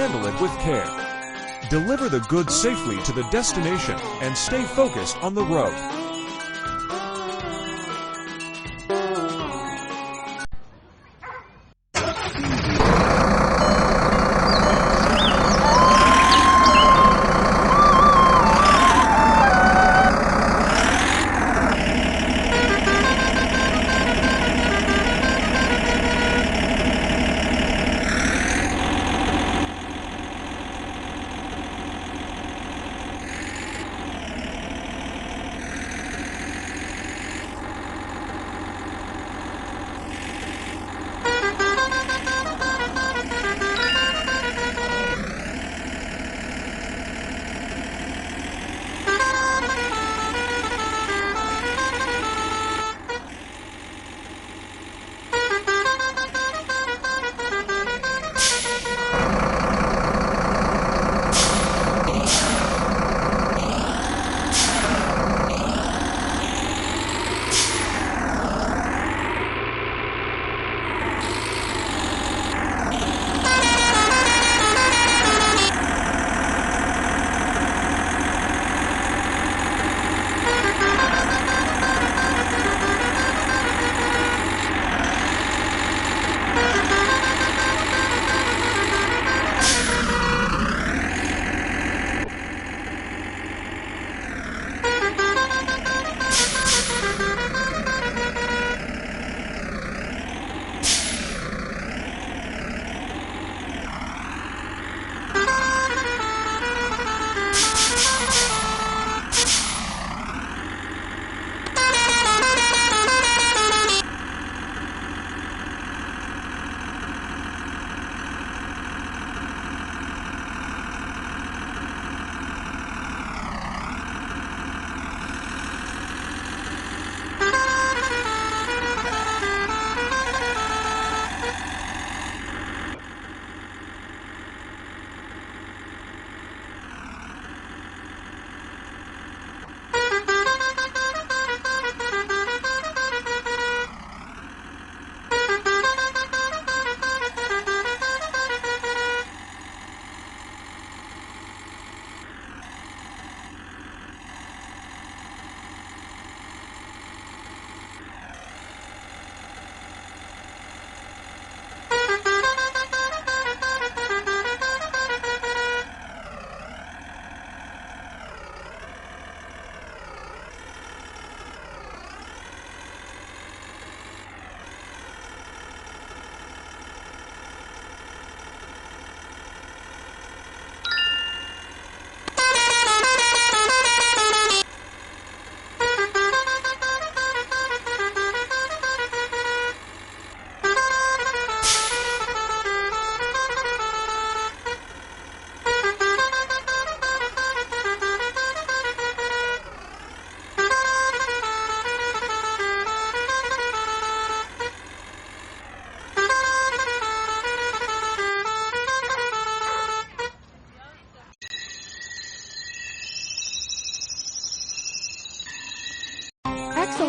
handle it with care. Deliver the goods safely to the destination and stay focused on the road.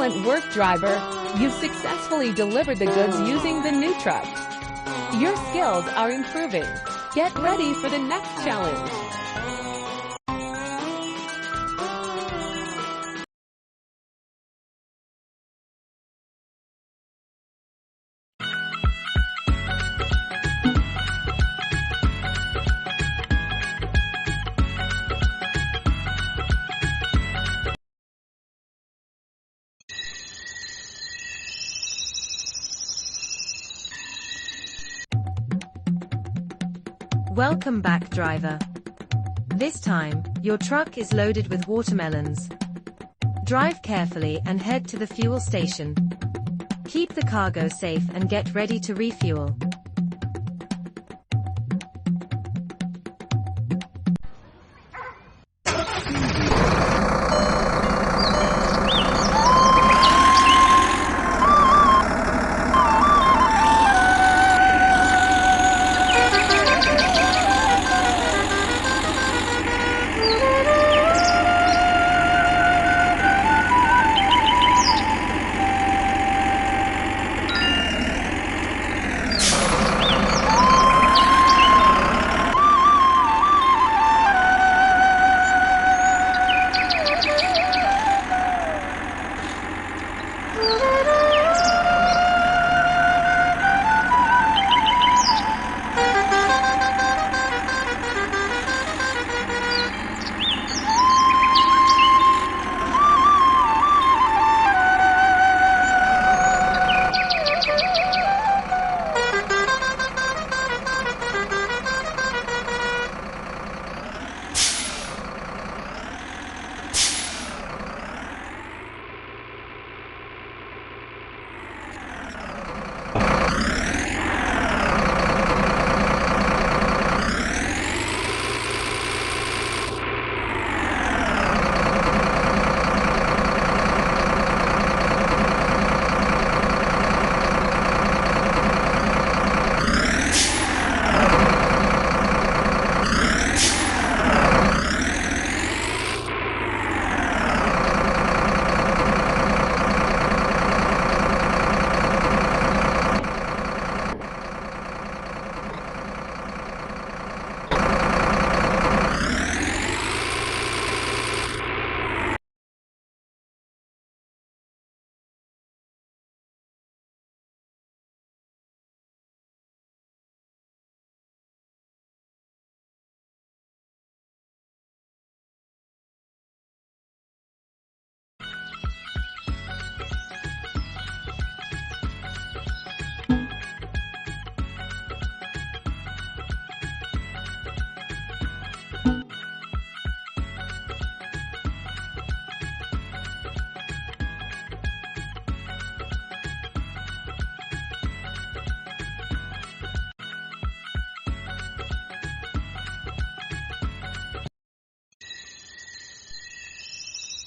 Excellent work, driver. You've successfully delivered the goods using the new truck. Your skills are improving. Get ready for the next challenge. Welcome back, driver. This time, your truck is loaded with watermelons. Drive carefully and head to the fuel station. Keep the cargo safe and get ready to refuel.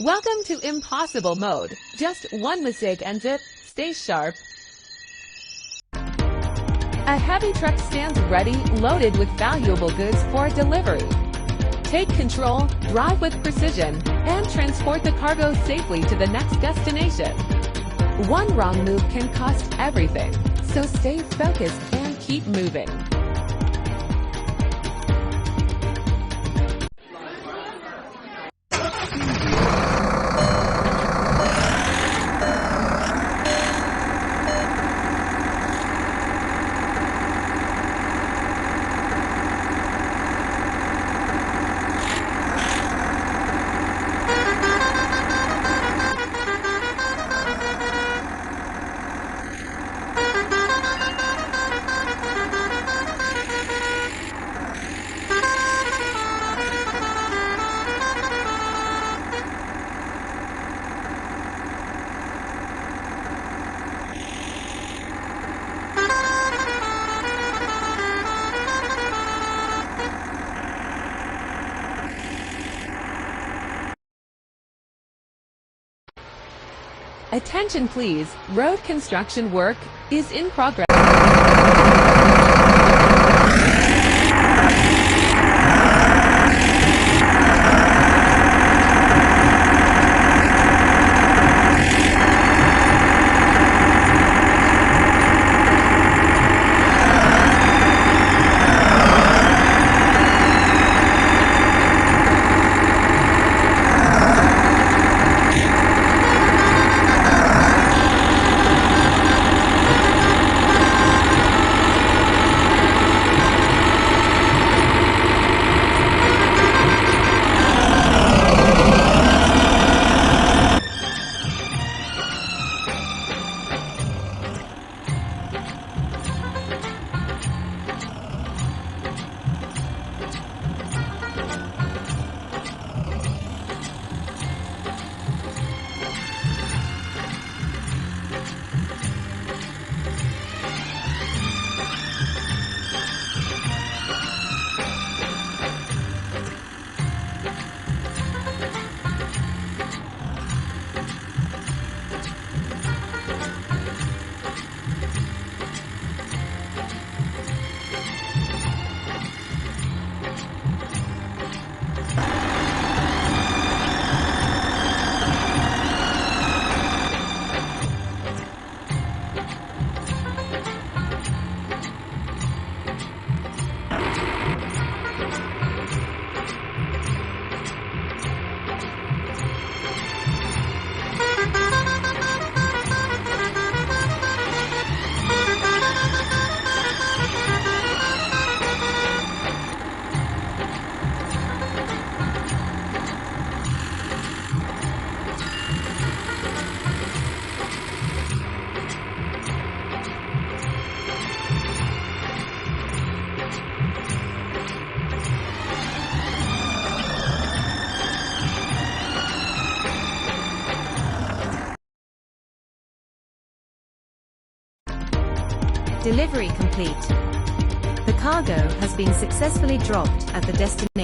Welcome to impossible mode. Just one mistake and it stays sharp. A heavy truck stands ready, loaded with valuable goods for delivery. Take control, drive with precision, and transport the cargo safely to the next destination. One wrong move can cost everything, so stay focused and keep moving. Attention please, road construction work is in progress. Delivery complete. The cargo has been successfully dropped at the destination.